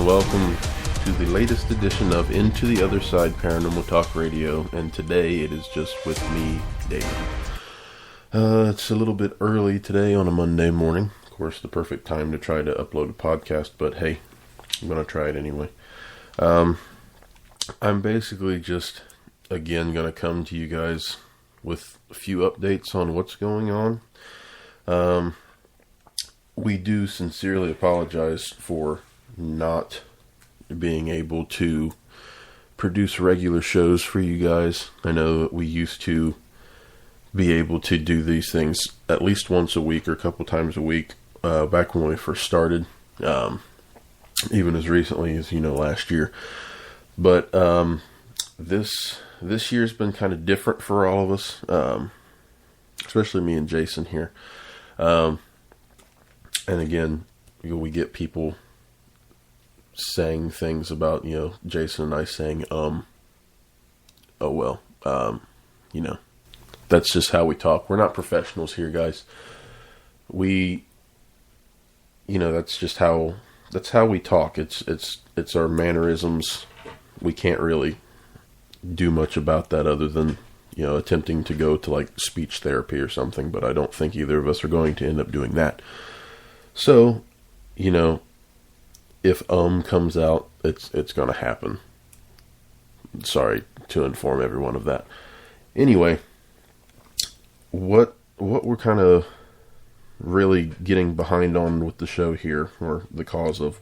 and welcome to the latest edition of Into the Other Side Paranormal Talk Radio, and today it is just with me, David. It's a little bit early today on a Monday morning. Of course, the perfect time to try to upload a podcast, but hey, I'm going to try it anyway. I'm basically just, again, going to come to you guys with a few updates on what's going on. We do sincerely apologize for not being able to produce regular shows for you guys. I know that we used to be able to do these things at least once a week or a couple times a week back when we first started, even as recently as last year. But this year's been kind of different for all of us, especially me and Jason here. And again, we get people saying things about, Jason and I saying, that's just how we talk. We're not professionals here, guys. That's just how we talk. It's our mannerisms. We can't really do much about that other than, attempting to go to like speech therapy or something, but I don't think either of us are going to end up doing that. So, if comes out, it's going to happen. Sorry to inform everyone of that. Anyway, what we're kind of really getting behind on with the show here, or the cause of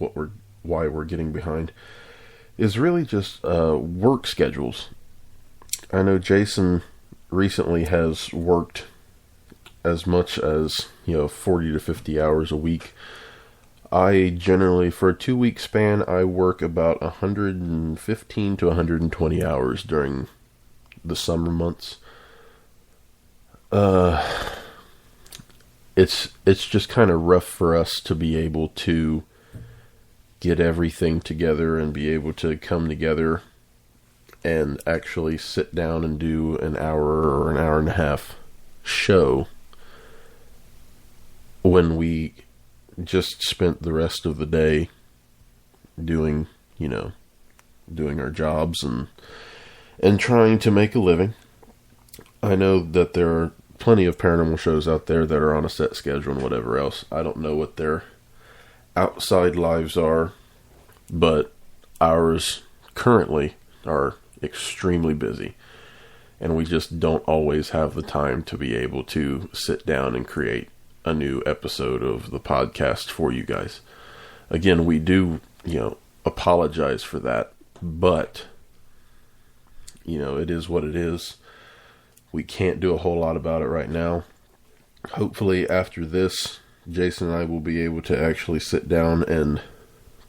why we're getting behind, is really just work schedules. I know Jason recently has worked as much as 40 to 50 hours a week. I generally, for a 2-week span, I work about 115 to 120 hours during the summer months. It's just kind of rough for us to be able to get everything together and be able to come together and actually sit down and do an hour or an hour and a half show when we just spent the rest of the day doing our jobs and trying to make a living. I know that there are plenty of paranormal shows out there that are on a set schedule and whatever else. I don't know what their outside lives are, but ours currently are extremely busy, and we just don't always have the time to be able to sit down and create a new episode of the podcast for you guys. Again, we do, apologize for that, but, it is what it is. We can't do a whole lot about it right now. Hopefully after this, Jason and I will be able to actually sit down and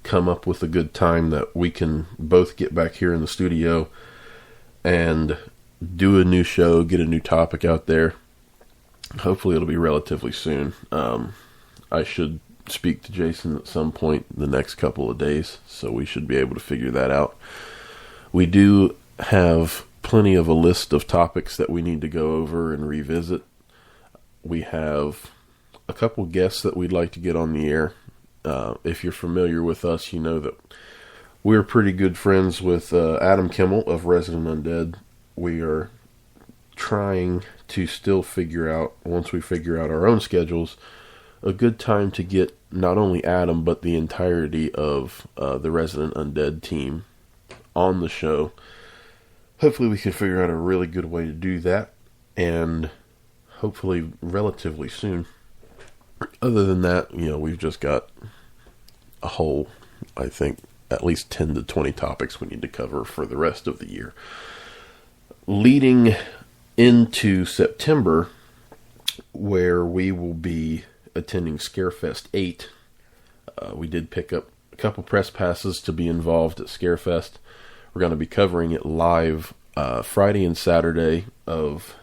come up with a good time that we can both get back here in the studio and do a new show, get a new topic out there. Hopefully it'll be relatively soon. I should speak to Jason at some point in the next couple of days, so we should be able to figure that out. We do have plenty of a list of topics that we need to go over and revisit. We have a couple guests that we'd like to get on the air. If you're familiar with us, you know that we're pretty good friends with Adam Kimmel of Resident Undead. We are trying to still figure out, once we figure out our own schedules, a good time to get not only Adam, but the entirety of the Resident Undead team on the show. Hopefully we can figure out a really good way to do that, and hopefully relatively soon. Other than that, we've just got a whole, I think, at least 10 to 20 topics we need to cover for the rest of the year. Leading into September, where we will be attending Scarefest 8. We did pick up a couple press passes to be involved at Scarefest. We're going to be covering it live Friday and Saturday of,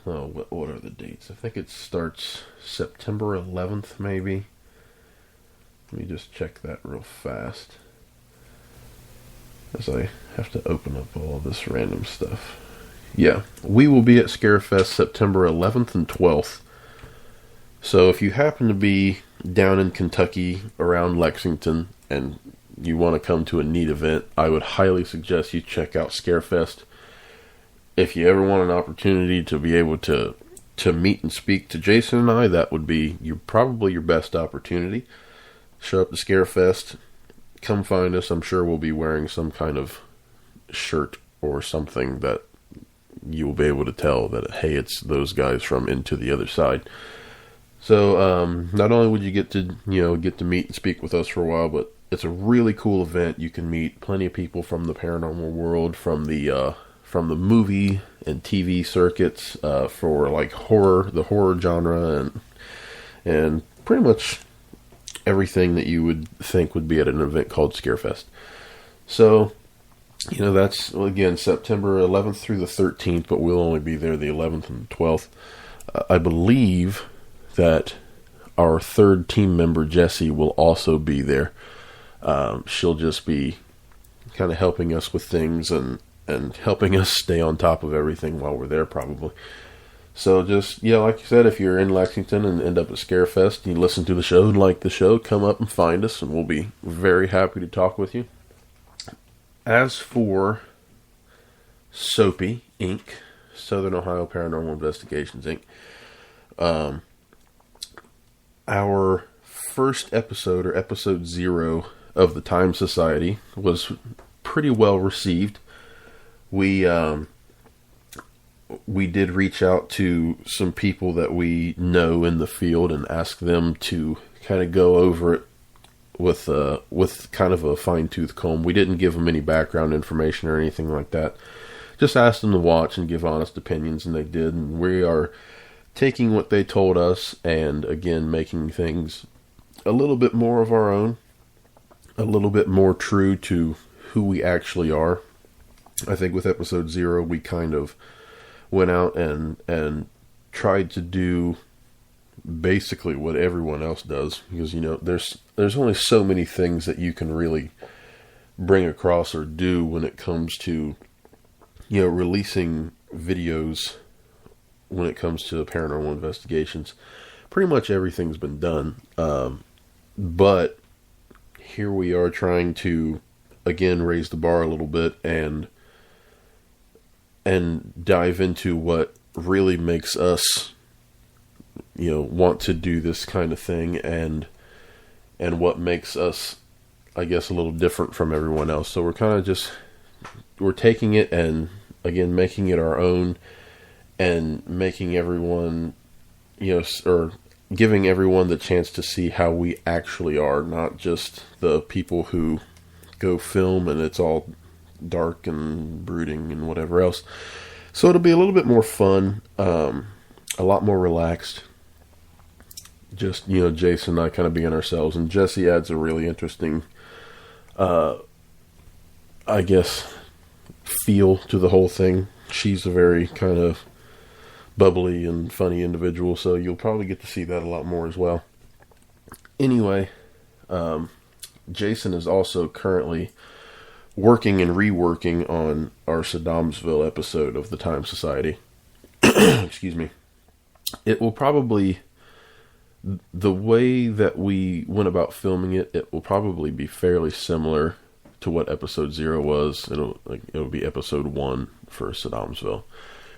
what are the dates? I think it starts September 11th, maybe. Let me just check that real fast, as I have to open up all of this random stuff. Yeah, we will be at Scarefest September 11th and 12th. So if you happen to be down in Kentucky around Lexington and you want to come to a neat event, I would highly suggest you check out Scarefest. If you ever want an opportunity to be able to meet and speak to Jason and I, that would be probably your best opportunity. Show up to Scarefest, come find us. I'm sure we'll be wearing some kind of shirt or something that you will be able to tell that, hey, it's those guys from Into the Other Side. So not only would you get to meet and speak with us for a while, but it's a really cool event. You can meet plenty of people from the paranormal world, from the movie and TV circuits, for like the horror genre, and pretty much everything that you would think would be at an event called Scarefest. So, that's, again, September 11th through the 13th, but we'll only be there the 11th and the 12th. I believe that our third team member, Jessie, will also be there. She'll just be kind of helping us with things and helping us stay on top of everything while we're there, probably. So just, like you said, if you're in Lexington and end up at Scarefest, and you listen to the show and like the show, come up and find us, and we'll be very happy to talk with you. As for SOPI, Inc., Southern Ohio Paranormal Investigations, Inc., our first episode, or episode 0 of the Time Society, was pretty well received. We did reach out to some people that we know in the field and ask them to kind of go over it with kind of a fine-tooth comb. We didn't give them any background information or anything like that. Just asked them to watch and give honest opinions, and they did. And we are taking what they told us and, again, making things a little bit more of our own, a little bit more true to who we actually are. I think with episode 0, we kind of went out and tried to do basically what everyone else does, because there's only so many things that you can really bring across or do when it comes to releasing videos. When it comes to paranormal investigations, pretty much everything's been done, but here we are trying to again raise the bar a little bit and dive into what really makes us want to do this kind of thing, and what makes us, I guess, a little different from everyone else. So we're kind of we're taking it and, again, making it our own, and making everyone, or giving everyone the chance to see how we actually are, not just the people who go film and it's all dark and brooding and whatever else. So it'll be a little bit more fun, a lot more relaxed. Just, Jason and I kind of being ourselves, and Jessie adds a really interesting, I guess, feel to the whole thing. She's a very kind of bubbly and funny individual, so you'll probably get to see that a lot more as well. Anyway, Jason is also currently working and reworking on our Saddamsville episode of the Time Society. Excuse me. It will probably, the way that we went about filming it, it will probably be fairly similar to what episode 0 was. It'll be episode 1 for Saddamsville.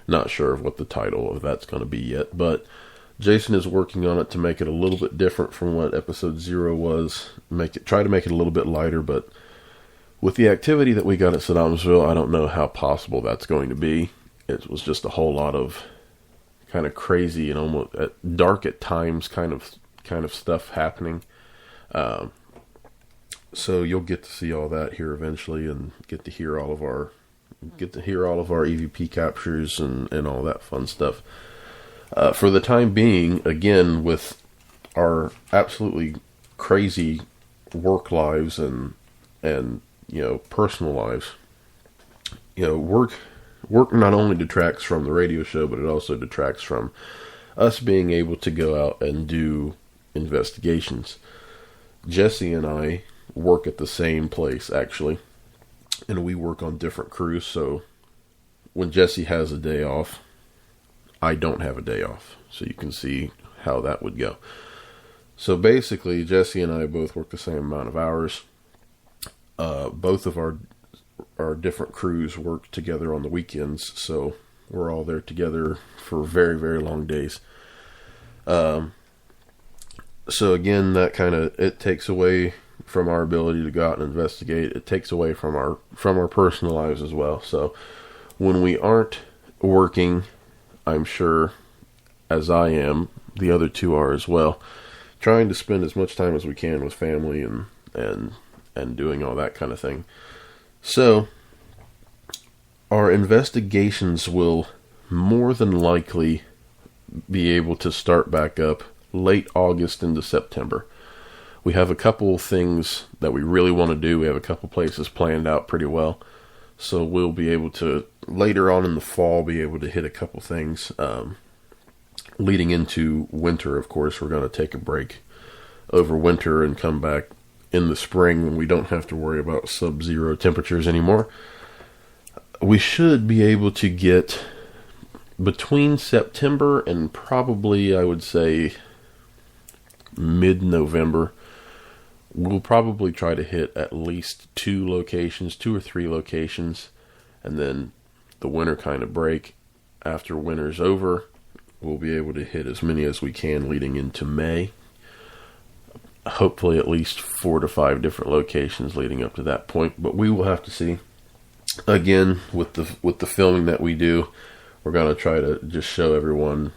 Not sure of what the title of that's going to be yet, but Jason is working on it to make it a little bit different from what episode 0 was. Try to make it a little bit lighter, but with the activity that we got at Saddamsville, I don't know how possible that's going to be. It was just a whole lot of kind of crazy and almost dark at times kind of stuff happening. So you'll get to see all that here eventually, and get to hear all of our EVP captures and all that fun stuff. For the time being, again, with our absolutely crazy work lives and personal lives, work not only detracts from the radio show, but it also detracts from us being able to go out and do investigations. Jessie and I work at the same place, actually, and we work on different crews. So when Jessie has a day off, I don't have a day off. So you can see how that would go. So basically, Jessie and I both work the same amount of hours, Both of our different crews work together on the weekends, so we're all there together for very, very long days. So again, that kind of, it takes away from our ability to go out and investigate. It takes away from our personal lives as well. So when we aren't working, I'm sure, as I am, the other two are as well, trying to spend as much time as we can with family and doing all that kind of thing. So our investigations will more than likely be able to start back up late August into September. We have a couple things that we really want to do. We have a couple places planned out pretty well. So we'll be able to, later on in the fall, be able to hit a couple things. Leading into winter, of course, we're going to take a break over winter and come back in the spring when we don't have to worry about sub-zero temperatures anymore. We should be able to get between September and probably, I would say, mid-November, we'll probably try to hit at least 2 or 3 locations, and then the winter kind of break. After winter's over, we'll be able to hit as many as we can leading into May. Hopefully at least 4 to 5 different locations leading up to that point, but we will have to see. Again, with the filming that we do, we're going to try to just show everyone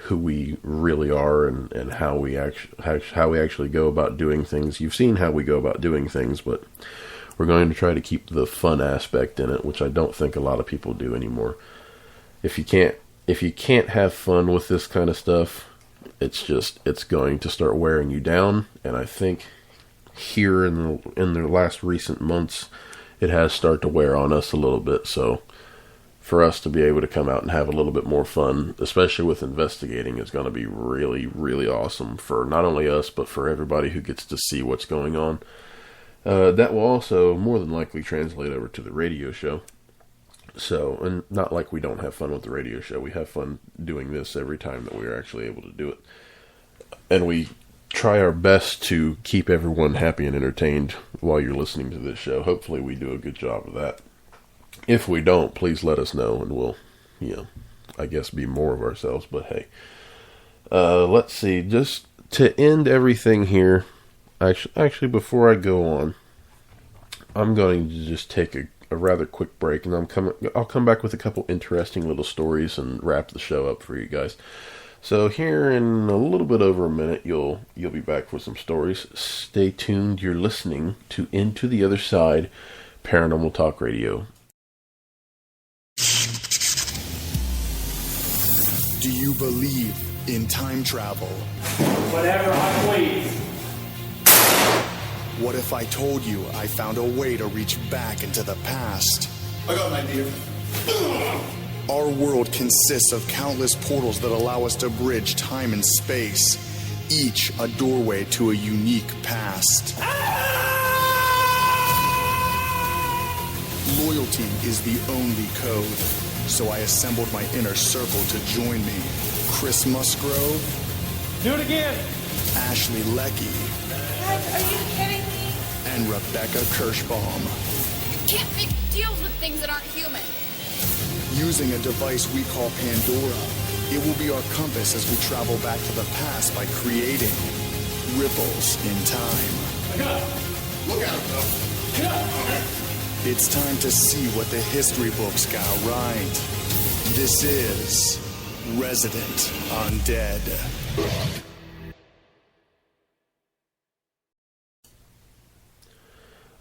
who we really are and how we actually go about doing things. You've seen how we go about doing things, but we're going to try to keep the fun aspect in it, which I don't think a lot of people do anymore. If you can't have fun with this kind of stuff, it's going to start wearing you down. And I think here in the last recent months, it has started to wear on us a little bit. So for us to be able to come out and have a little bit more fun, especially with investigating, is going to be really, really awesome for not only us, but for everybody who gets to see what's going on. That will also more than likely translate over to the radio show. So, and not like we don't have fun with the radio show. We have fun doing this every time that we're actually able to do it. And we try our best to keep everyone happy and entertained while you're listening to this show. Hopefully we do a good job of that. If we don't, please let us know, and we'll, I guess be more of ourselves. But hey, let's see. Just to end everything here, actually, before I go on, I'm going to just take a rather quick break, and I'll come back with a couple interesting little stories and wrap the show up for you guys. So here in a little bit over a minute, you'll be back with some stories. Stay tuned. You're listening to Into the Other Side, Paranormal Talk Radio. Do you believe in time travel? Whatever I please. What if I told you I found a way to reach back into the past? I got an idea. Our world consists of countless portals that allow us to bridge time and space, each a doorway to a unique past. Loyalty is the only code, so I assembled my inner circle to join me. Chris Musgrove. Do it again. Ashley Leckie. Guys, are you kidding me? And Rebecca Kirschbaum. You can't make deals with things that aren't human. Using a device we call Pandora, it will be our compass as we travel back to the past by creating ripples in time. I got it. Look out, though. Cut. It's time to see what the history books got right. This is Resident Undead.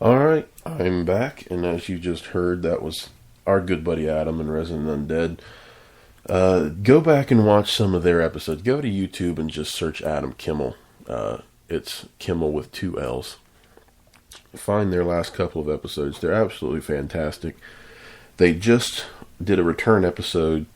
Alright, I'm back, and as you just heard, that was our good buddy Adam and Resident Undead. Go back and watch some of their episodes. Go to YouTube and just search Adam Kimmel. It's Kimmel with 2 L's. Find their last couple of episodes. They're absolutely fantastic. They just did a return episode